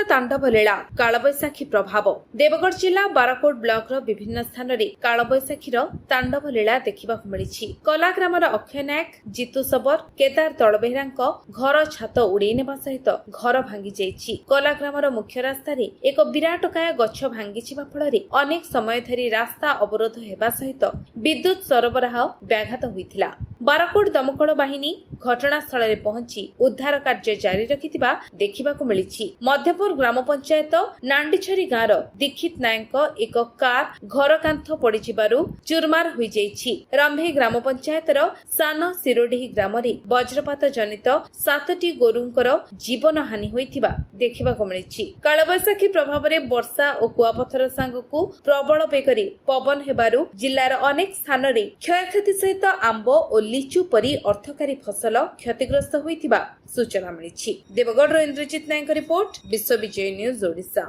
तांडव लीला कालबैशाखी प्रभाव देवगढ़ जिला बाराकोट ब्लॉक विभिन्न स्थान में कालबैशाखी तांडव लीला देखा मिली। कला ग्रामर अक्षय नायक, जीतू सबर, केदार दलबेहरा घर छात उड़े नेबा सहित घर भांगी जाइछि। कला ग्रामर मुख्य रास्ता एक विराटकाय गछ भांगी फल अनेक समय धरी रास्ता अवरोध होगा सहित विद्युत सरबराह व्याघात होइथिला। बाराकोट दमकल बाहिनी घटनास्थल में पहुंची उद्धार कार्य जारी रखिथिबा देखिबाकु मिलिछि। मध्यपुर ग्राम पंचायत नांडीछरी गाँर दीक्षित नायक एक कार घर कांथ पड़ी चूरमार हो जाइछि। रंभे ग्राम पंचायतर सान सिरोडीही ग्राम वज्रपात जनित 7टी गोरुंकर जीवन हानि होइथिबा देखिबाकु मिलिछि। कालबैशाखी प्रभाव में वर्षा और कुआपथर सांगकु प्रबल बेगरे पवन हेबारु जिल्लार अनेक स्थान में क्षयक्षति सहित आंब और लिचु परी अर्थकारी फसल क्षतिग्रस्त होइथिबा सूचना मिली। देवगढ़ इंद्रजीत नायक रिपोर्ट, विश्व विजय न्यूज ओडिशा।